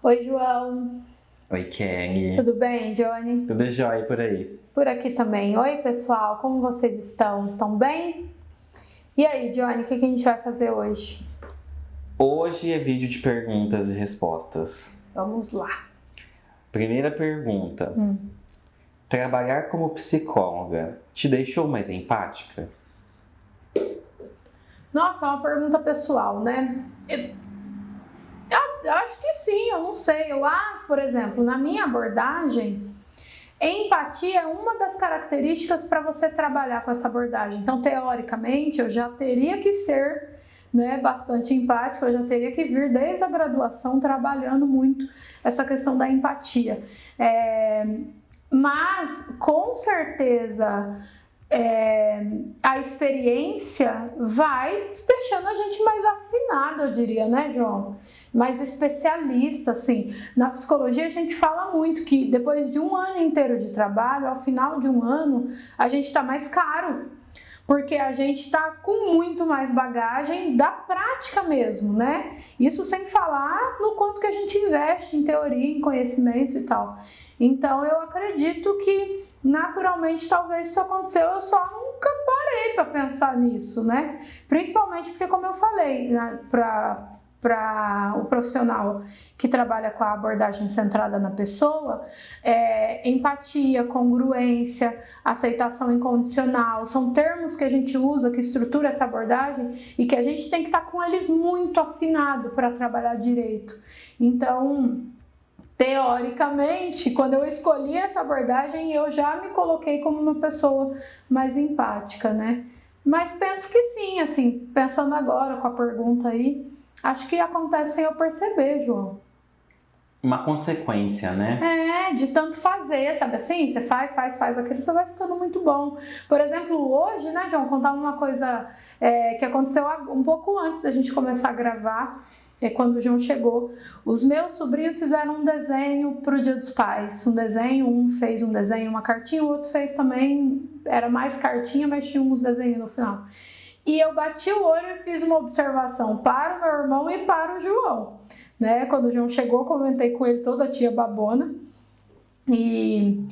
Oi, João. Oi, Kelly. Tudo bem, Johnny? Tudo jóia por aí? Por aqui também. Oi, pessoal. Como vocês estão? Estão bem? E aí, Johnny, o que a gente vai fazer hoje? Hoje é vídeo de perguntas e respostas. Vamos lá. Primeira pergunta. Trabalhar como psicóloga te deixou mais empática? Nossa, é uma pergunta pessoal, né? Eu acho que sim, eu não sei. Por exemplo, na minha abordagem, empatia é uma das características para você trabalhar com essa abordagem. Então, teoricamente, eu já teria que ser, né, bastante empática, eu já teria que vir desde a graduação trabalhando muito essa questão da empatia. Mas, com certeza, a experiência vai deixando a gente mais afinado, eu diria, né, João? Mais especialista, assim. Na psicologia a gente fala muito que depois de um ano inteiro de trabalho, ao final de um ano, a gente está mais caro, porque a gente está com muito mais bagagem da prática mesmo, né? Isso sem falar no quanto que a gente investe em teoria, em conhecimento e tal. Então eu acredito que naturalmente talvez isso aconteceu, eu só nunca parei para pensar nisso, né? Principalmente porque, como eu falei, né, para o profissional que trabalha com a abordagem centrada na pessoa, empatia, congruência, aceitação incondicional, são termos que a gente usa, que estrutura essa abordagem e que a gente tem que estar com eles muito afinado para trabalhar direito. Então, teoricamente, quando eu escolhi essa abordagem, eu já me coloquei como uma pessoa mais empática, né? Mas penso que sim, assim, pensando agora com a pergunta aí, acho que acontece sem eu perceber, João. Uma consequência, né? De tanto fazer, sabe assim? Você faz aquilo, você vai ficando muito bom. Por exemplo, hoje, né, João, contar uma coisa que aconteceu um pouco antes da gente começar a gravar, quando o João chegou. Os meus sobrinhos fizeram um desenho para o Dia dos Pais. Um fez um desenho, uma cartinha, o outro fez também, era mais cartinha, mas tinha uns desenhos no final. E eu bati o olho e fiz uma observação para o meu irmão e para o João, né? Quando o João chegou, comentei com ele toda a tia babona. E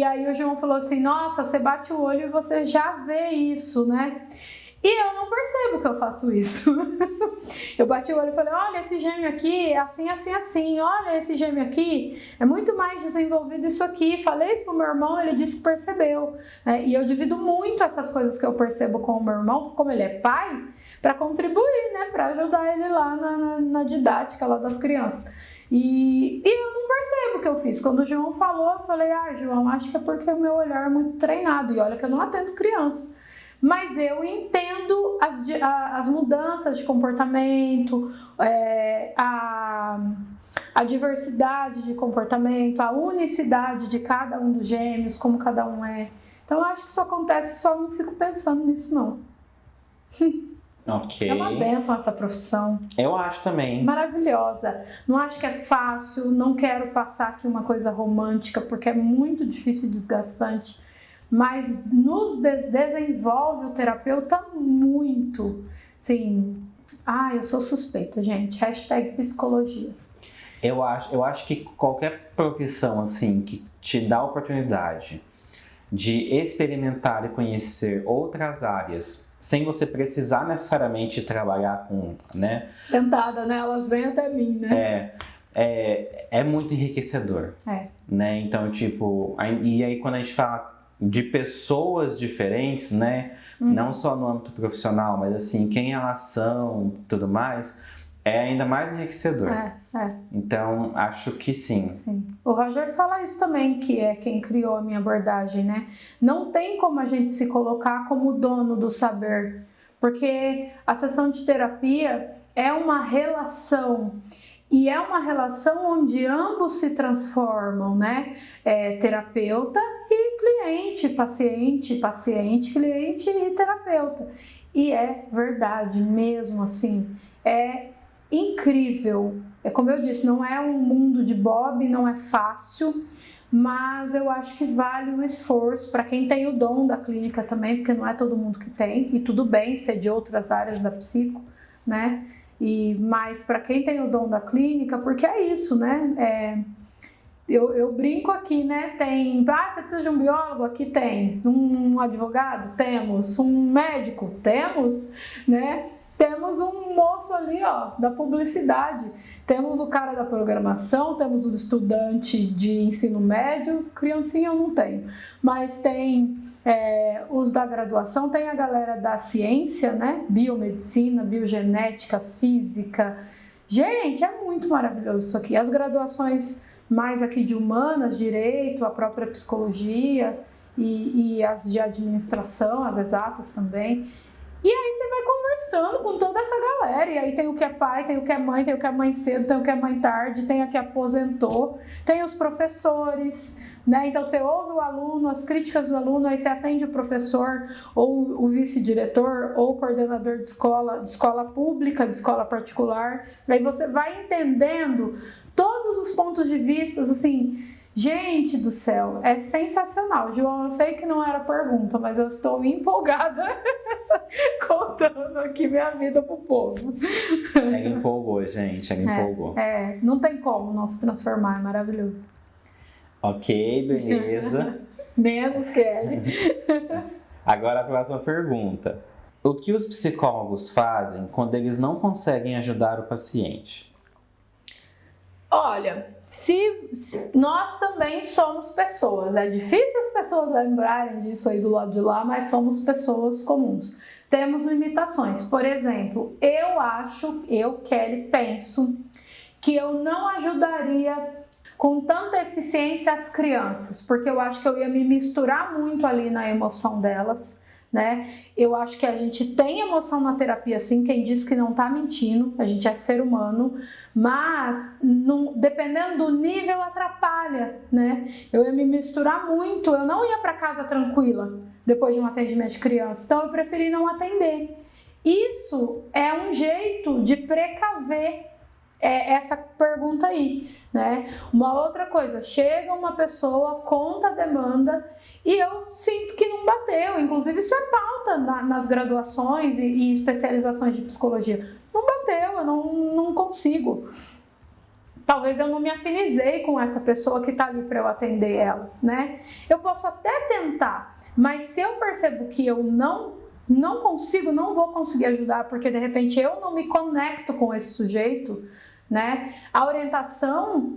aí o João falou assim: nossa, você bate o olho e você já vê isso, né? E eu não percebo que eu faço isso. Eu bati o olho e falei: olha, esse gêmeo aqui é assim, assim, assim. Olha, esse gêmeo aqui é muito mais desenvolvido isso aqui. Falei isso pro meu irmão, ele disse que percebeu. E eu divido muito essas coisas que eu percebo com o meu irmão, como ele é pai, para contribuir, né? Para ajudar ele lá na didática lá das crianças. E eu não percebo o que eu fiz. Quando o João falou, eu falei: João, acho que é porque o meu olhar é muito treinado. E olha que eu não atendo criança. Mas eu entendo as mudanças de comportamento, a diversidade de comportamento, a unicidade de cada um dos gêmeos, como cada um é. Então eu acho que isso acontece, só não fico pensando nisso não. Ok. É uma bênção essa profissão. Eu acho também. Maravilhosa. Não acho que é fácil, não quero passar aqui uma coisa romântica, porque é muito difícil e desgastante. Mas nos desenvolve o terapeuta muito. Sim. Eu sou suspeita, gente. #psicologia. Eu acho que qualquer profissão assim que te dá a oportunidade de experimentar e conhecer outras áreas sem você precisar necessariamente trabalhar com, né? Sentada, né? Elas vêm até mim, né? É muito enriquecedor. Né? Então, tipo, e aí quando a gente fala de pessoas diferentes, né? Não só no âmbito profissional, mas assim, quem elas são, tudo mais, é ainda mais enriquecedor. Então, acho que sim. O Rogers fala isso também, que é quem criou a minha abordagem, né? Não tem como a gente se colocar como dono do saber, porque a sessão de terapia é uma relação. E é uma relação onde ambos se transformam, né? Terapeuta e cliente, paciente, cliente e terapeuta. E é verdade mesmo, assim, é incrível. Como eu disse, não é um mundo de Bob, não é fácil, mas eu acho que vale o esforço para quem tem o dom da clínica também, porque não é todo mundo que tem, e tudo bem ser de outras áreas da psico, né? e mais para quem tem o dom da clínica, porque é isso, né? Eu brinco aqui, né? Você precisa de um biólogo? Aqui tem. Um advogado? Temos. Um médico? Temos, né? Temos um moço ali, ó, da publicidade. Temos o cara da programação, temos os estudantes de ensino médio, criancinha eu não tenho. Mas tem os da graduação, tem a galera da ciência, né? Biomedicina, biogenética, física. Gente, é muito maravilhoso isso aqui. As graduações mais aqui de humanas, direito, a própria psicologia e as de administração, as exatas também. E aí você vai conversando com toda essa galera, e aí tem o que é pai, tem o que é mãe, tem o que é mãe cedo, tem o que é mãe tarde, tem a que aposentou, tem os professores, né? Então você ouve o aluno, as críticas do aluno, aí você atende o professor, ou o vice-diretor, ou o coordenador de escola pública, de escola particular, aí você vai entendendo todos os pontos de vista, assim. Gente do céu, é sensacional. João, eu sei que não era pergunta, mas eu estou empolgada contando aqui minha vida pro povo. Ela empolgou, gente, ela empolgou. Não tem como não se transformar, é maravilhoso. Ok, beleza. Menos Kelly. Agora a próxima pergunta. O que os psicólogos fazem quando eles não conseguem ajudar o paciente? Olha, se nós também somos pessoas, é difícil as pessoas lembrarem disso aí do lado de lá, mas somos pessoas comuns. Temos limitações. Por exemplo, eu, Kelly, penso que eu não ajudaria com tanta eficiência as crianças, porque eu acho que eu ia me misturar muito ali na emoção delas, né? Eu acho que a gente tem emoção na terapia, sim. Quem diz que não tá mentindo, a gente é ser humano, mas dependendo do nível atrapalha, né? Eu ia me misturar muito, eu não ia para casa tranquila depois de um atendimento de criança, então eu preferi não atender. Isso é um jeito de precaver essa pergunta aí, né? Uma outra coisa, chega uma pessoa, conta a demanda e eu sinto que não bateu, inclusive isso é pauta nas graduações e especializações de psicologia. Não bateu, eu não consigo. Talvez eu não me afinizei com essa pessoa que tá ali para eu atender ela, né? Eu posso até tentar, mas se eu percebo que eu não consigo, não vou conseguir ajudar, porque de repente eu não me conecto com esse sujeito, né? A orientação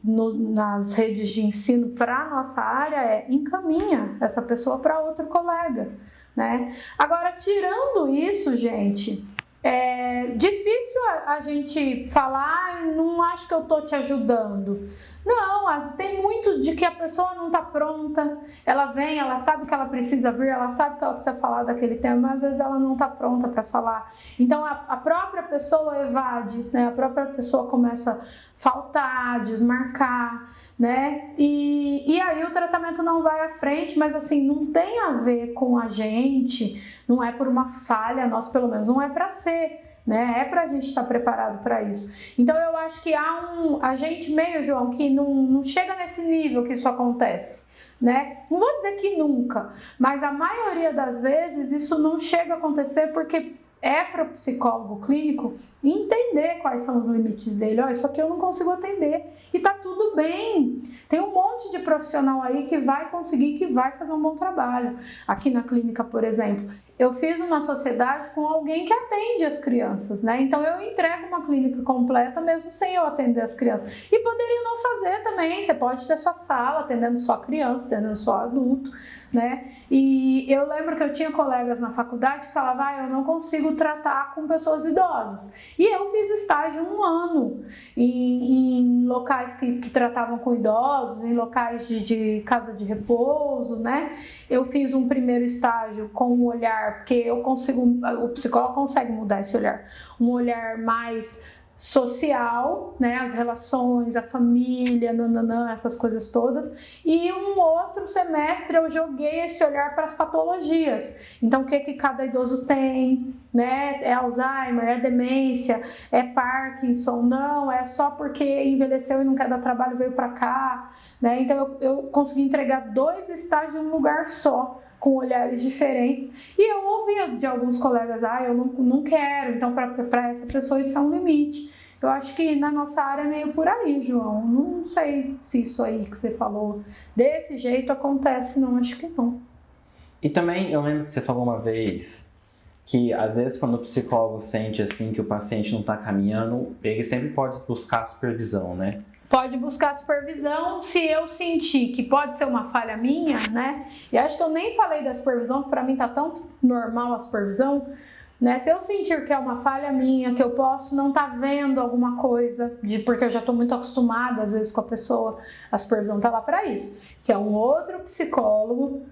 nas redes de ensino para a nossa área encaminha essa pessoa para outro colega, né? Agora, tirando isso, gente, é difícil a gente falar, não acho que eu tô te ajudando. Não, tem muito de que a pessoa não tá pronta, ela vem, ela sabe que ela precisa vir, ela sabe que ela precisa falar daquele tema, mas às vezes ela não tá pronta para falar. Então a própria pessoa evade, né? A própria pessoa começa a faltar, desmarcar, né? E aí o tratamento não vai à frente, mas assim, não tem a ver com a gente, não é por uma falha nossa, pelo menos não é para ser. Né? É pra gente estar preparado para isso. Então eu acho que a gente meio, João, que não chega nesse nível que isso acontece, né? Não vou dizer que nunca, mas a maioria das vezes isso não chega a acontecer porque é para o psicólogo clínico entender quais são os limites dele. Isso aqui eu não consigo atender e tá tudo bem. Tem um monte de profissional aí que vai conseguir, que vai fazer um bom trabalho. Aqui na clínica, por exemplo, eu fiz uma sociedade com alguém que atende as crianças, né? Então eu entrego uma clínica completa mesmo sem eu atender as crianças. E poderia não fazer também, você pode ter sua sala atendendo só criança, atendendo só adulto, né? E eu lembro que eu tinha colegas na faculdade que falavam, eu não consigo tratar com pessoas idosas. E eu fiz estágio 1 ano em locais que tratavam com idosos, em locais de casa de repouso, né? Eu fiz um primeiro estágio com um olhar, porque o psicólogo consegue mudar esse olhar, um olhar mais social, né, as relações, a família, essas coisas todas, e um outro semestre eu joguei esse olhar para as patologias, então o que cada idoso tem, né, é Alzheimer, é demência, é Parkinson, não, é só porque envelheceu e não quer dar trabalho, veio para cá, né, então eu consegui entregar 2 estágios em um lugar só, com olhares diferentes. E eu ouvia de alguns colegas, eu não quero, então para essa pessoa isso é um limite. Eu acho que na nossa área é meio por aí, João. Não sei se isso aí que você falou desse jeito acontece, não, acho que não. E também eu lembro que você falou uma vez que às vezes quando o psicólogo sente assim que o paciente não está caminhando, ele sempre pode buscar supervisão, né? Pode buscar supervisão se eu sentir que pode ser uma falha minha, né? E acho que eu nem falei da supervisão, que para mim tá tão normal a supervisão, né? Se eu sentir que é uma falha minha, que eu posso não estar vendo alguma coisa, porque eu já estou muito acostumada às vezes com a pessoa, a supervisão tá lá para isso, que é um outro psicólogo.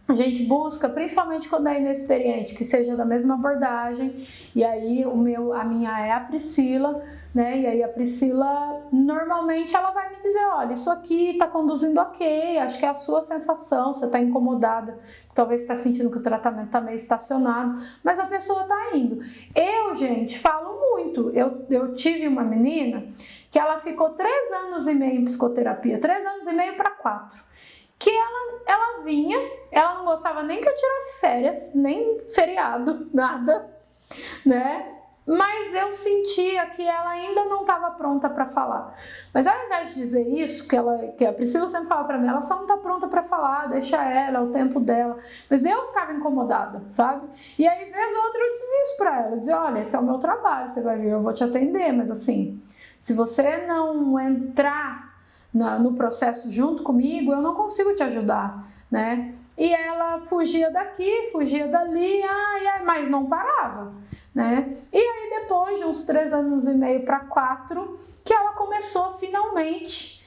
A gente busca, principalmente quando é inexperiente, que seja da mesma abordagem. E aí a minha é a Priscila, né? E aí a Priscila, normalmente ela vai me dizer, olha, isso aqui tá conduzindo ok, acho que é a sua sensação, você tá incomodada, talvez está sentindo que o tratamento tá meio estacionado, mas a pessoa tá indo. Eu, gente, falo muito. Eu tive uma menina que ela ficou 3 anos e meio em psicoterapia, 3 anos e meio para 4. Que ela vinha, ela não gostava nem que eu tirasse férias, nem feriado, nada, né? Mas eu sentia que ela ainda não estava pronta para falar. Mas ao invés de dizer isso, que a Priscila sempre fala para mim, ela só não está pronta para falar, deixa ela, é o tempo dela. Mas eu ficava incomodada, sabe? E aí, vez ou outra, eu dizia isso para ela, eu dizia, olha, esse é o meu trabalho, você vai vir, eu vou te atender, mas assim, se você não entrar no processo junto comigo, eu não consigo te ajudar, né? E ela fugia daqui, fugia dali, mas não parava, né? E aí depois de uns 3 anos e meio para 4, que ela começou finalmente,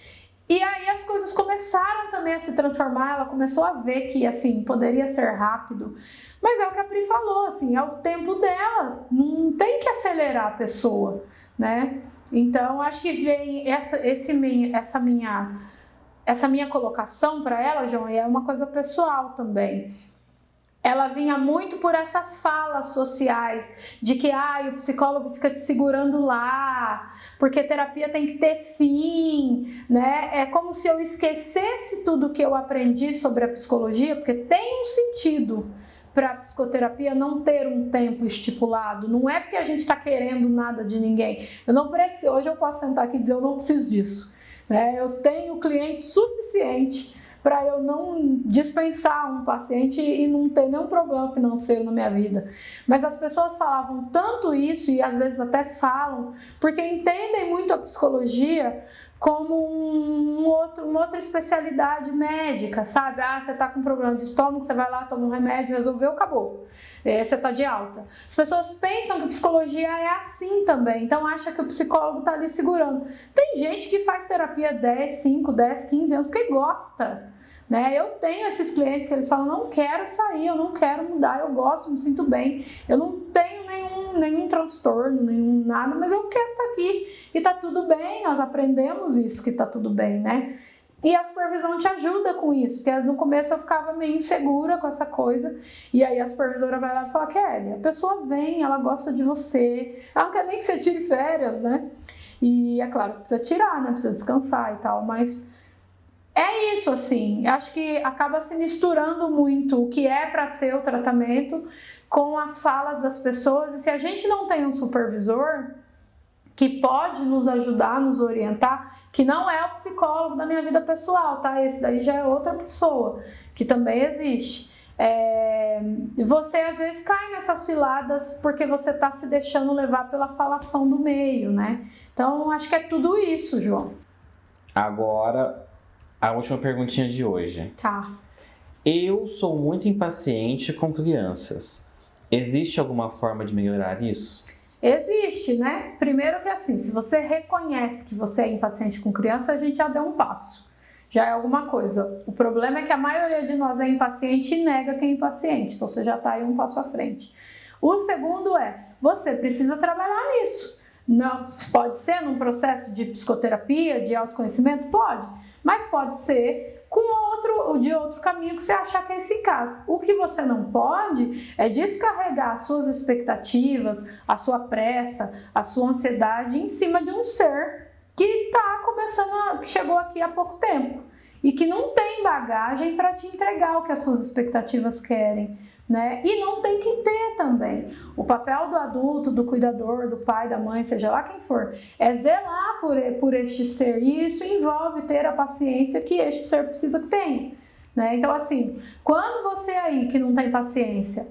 e aí as coisas começaram também a se transformar, ela começou a ver que, assim, poderia ser rápido, mas é o que a Pri falou, assim, é o tempo dela, não tem que acelerar a pessoa, né? Então, acho que vem essa minha colocação para ela, João, e é uma coisa pessoal também. Ela vinha muito por essas falas sociais de que o psicólogo fica te segurando lá, porque terapia tem que ter fim, né? É como se eu esquecesse tudo que eu aprendi sobre a psicologia, porque tem um sentido para a psicoterapia não ter um tempo estipulado. Não é porque a gente está querendo nada de ninguém. Eu não preciso, hoje eu posso sentar aqui e dizer, eu não preciso disso, né? Eu tenho cliente suficiente para eu não dispensar um paciente e não ter nenhum problema financeiro na minha vida. Mas as pessoas falavam tanto isso, e às vezes até falam, porque entendem muito a psicologia como uma outra especialidade médica, sabe? Você tá com problema de estômago, você vai lá, toma um remédio, resolveu, acabou. Você tá de alta. As pessoas pensam que psicologia é assim também, então acha que o psicólogo tá ali segurando. Tem gente que faz terapia 5, 10, 15 anos porque gosta, né? Eu tenho esses clientes que eles falam, não quero sair, eu não quero mudar, eu gosto, me sinto bem, eu não tenho nenhum transtorno, nenhum nada, mas eu quero estar aqui e tá tudo bem, nós aprendemos isso, que tá tudo bem, né? E a supervisão te ajuda com isso, porque no começo eu ficava meio insegura com essa coisa, e aí a supervisora vai lá e fala, Kelly, a pessoa vem, ela gosta de você, ela não quer nem que você tire férias, né? E é claro que precisa tirar, né? Precisa descansar e tal, mas é isso, assim, acho que acaba se misturando muito o que é para ser o tratamento com as falas das pessoas, e se a gente não tem um supervisor que pode nos ajudar, nos orientar, que não é o psicólogo da minha vida pessoal, tá? Esse daí já é outra pessoa, que também existe. Você às vezes cai nessas ciladas porque você está se deixando levar pela falação do meio, né? Então, acho que é tudo isso, João. Agora, a última perguntinha de hoje. Tá. Eu sou muito impaciente com crianças. Existe alguma forma de melhorar isso? Existe, né? Primeiro que assim, se você reconhece que você é impaciente com criança, a gente já deu um passo. Já é alguma coisa. O problema é que a maioria de nós é impaciente e nega que é impaciente. Então você já está aí um passo à frente. O segundo é, você precisa trabalhar nisso. Não, pode ser num processo de psicoterapia, de autoconhecimento? Pode. Mas pode ser de outro caminho que você achar que é eficaz. O que você não pode é descarregar as suas expectativas, a sua pressa, a sua ansiedade em cima de um ser que está começando, que chegou aqui há pouco tempo. e que não tem bagagem para te entregar o que as suas expectativas querem, né? E não tem que ter também. O papel do adulto, do cuidador, do pai, da mãe, seja lá quem for, é zelar por este ser, e isso envolve ter a paciência que este ser precisa que tenha, né? Então, assim, quando você aí que não tem paciência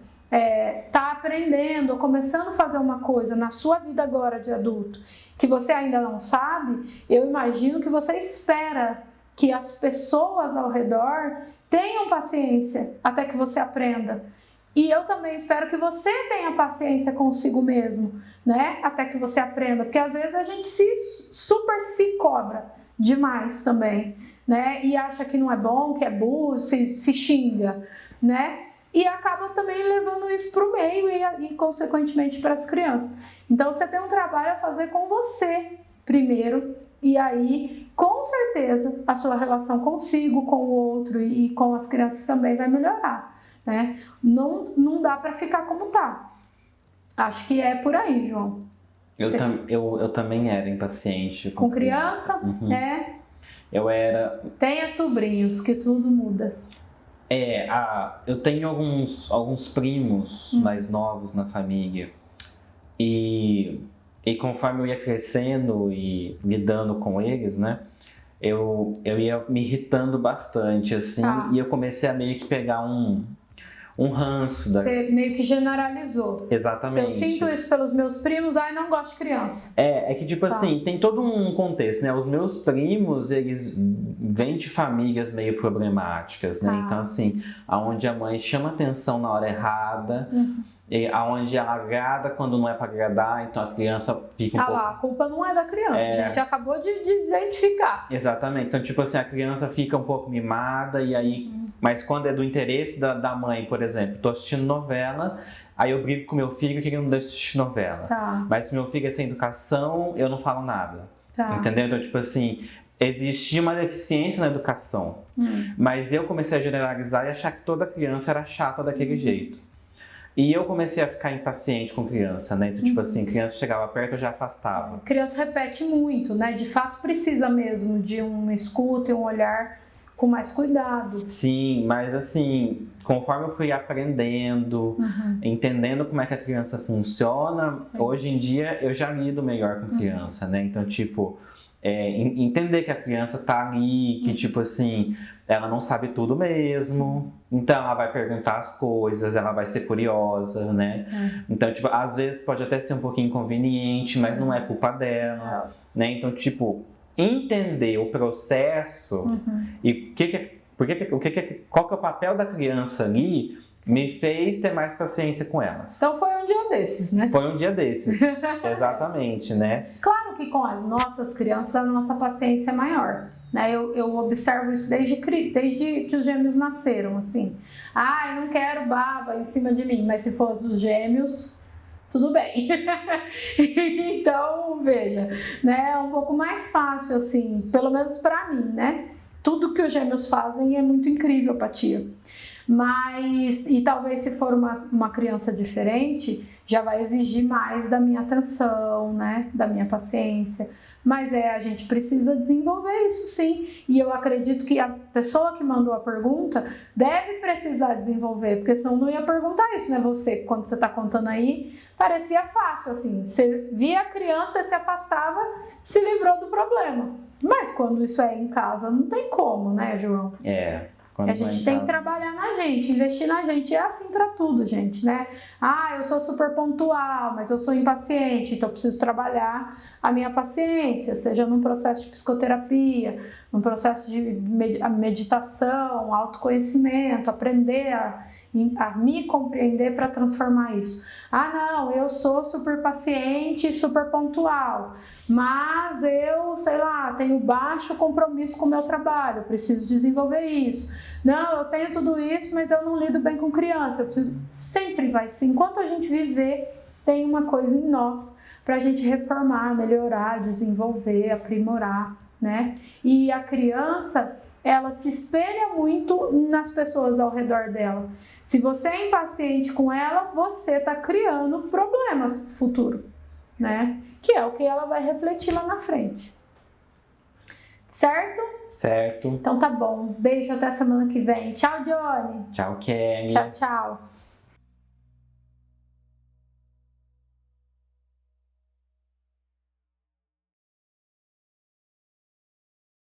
tá aprendendo ou começando a fazer uma coisa na sua vida agora de adulto que você ainda não sabe, eu imagino que você espera que as pessoas ao redor tenham paciência até que você aprenda. E eu também espero que você tenha paciência consigo mesmo, né? Até que você aprenda, porque às vezes a gente se cobra demais também, né? E acha que não é bom, que é burro, se xinga, né? E acaba também levando isso para o meio e consequentemente para as crianças. Então você tem um trabalho a fazer com você primeiro, e aí com certeza a sua relação consigo, com o outro e com as crianças também vai melhorar, né? Não dá para ficar como tá. Acho que é por aí, João. Eu também era impaciente com criança. Uhum. Eu era. Tenha sobrinhos, que tudo muda. Eu tenho alguns primos mais novos na família, e conforme eu ia crescendo e lidando com eles, né, eu ia me irritando bastante, assim, e eu comecei a meio que pegar um ranço. Você meio que generalizou. Exatamente. Se eu sinto isso pelos meus primos, não gosto de criança. É que tipo assim, tem todo um contexto, né? Os meus primos, eles vêm de famílias meio problemáticas, né? Então assim, aonde a mãe chama atenção na hora errada, aonde ela agrada quando não é para agradar, então a criança fica um pouco... a culpa não é da criança, a gente acabou de identificar. Exatamente, então tipo assim, a criança fica um pouco mimada, e aí, mas quando é do interesse da mãe, por exemplo, tô assistindo novela, aí eu brigo com meu filho que ele não deixa assistir novela, mas se meu filho é sem educação, eu não falo nada, entendeu? Então tipo assim, existia uma deficiência na educação, mas eu comecei a generalizar e achar que toda criança era chata daquele jeito. E eu comecei a ficar impaciente com criança, né? Então, tipo assim, criança chegava perto, eu já afastava. Criança repete muito, né? De fato, precisa mesmo de uma escuta e um olhar com mais cuidado. Sim, mas assim, conforme eu fui aprendendo, entendendo como é que a criança funciona, hoje em dia eu já lido melhor com criança, né? Então, tipo, entender que a criança tá ali, que tipo assim, ela não sabe tudo mesmo, então ela vai perguntar as coisas, ela vai ser curiosa, né? Então, tipo, às vezes pode até ser um pouquinho inconveniente, mas não é culpa dela, né? Então, tipo, entender o processo e qual que é o papel da criança ali, me fez ter mais paciência com elas. Então foi um dia desses, né? Foi um dia desses, exatamente, né? Claro que com as nossas crianças a nossa paciência é maior, né? Eu observo isso desde que os gêmeos nasceram, assim. Eu não quero baba em cima de mim, mas se for dos gêmeos, tudo bem. Então, veja, né? É um pouco mais fácil, assim, pelo menos pra mim, né? Tudo que os gêmeos fazem é muito incrível pra tia. Mas, e talvez se for uma criança diferente, já vai exigir mais da minha atenção, né? Da minha paciência. Mas a gente precisa desenvolver isso sim. E eu acredito que a pessoa que mandou a pergunta deve precisar desenvolver, porque senão não ia perguntar isso, né? Você, quando você está contando aí, parecia fácil, assim. Você via a criança, se afastava, se livrou do problema. Mas quando isso é em casa, não tem como, né, João? A gente tem que trabalhar na gente, investir na gente. É assim pra tudo, gente, né? Eu sou super pontual, mas eu sou impaciente, então eu preciso trabalhar a minha paciência, seja num processo de psicoterapia, num processo de meditação, autoconhecimento, aprender a me compreender para transformar isso. Não, eu sou super paciente e super pontual, mas eu, sei lá, tenho baixo compromisso com o meu trabalho, preciso desenvolver isso. Não, eu tenho tudo isso, mas eu não lido bem com criança, eu preciso... Sempre vai ser. Enquanto a gente viver, tem uma coisa em nós para a gente reformar, melhorar, desenvolver, aprimorar, né? E a criança, ela se espelha muito nas pessoas ao redor dela. Se você é impaciente com ela, você está criando problemas no futuro, né? Que é o que ela vai refletir lá na frente. Certo? Certo. Então tá bom. Beijo, até semana que vem. Tchau, Johnny. Tchau, Kemi. Tchau, tchau.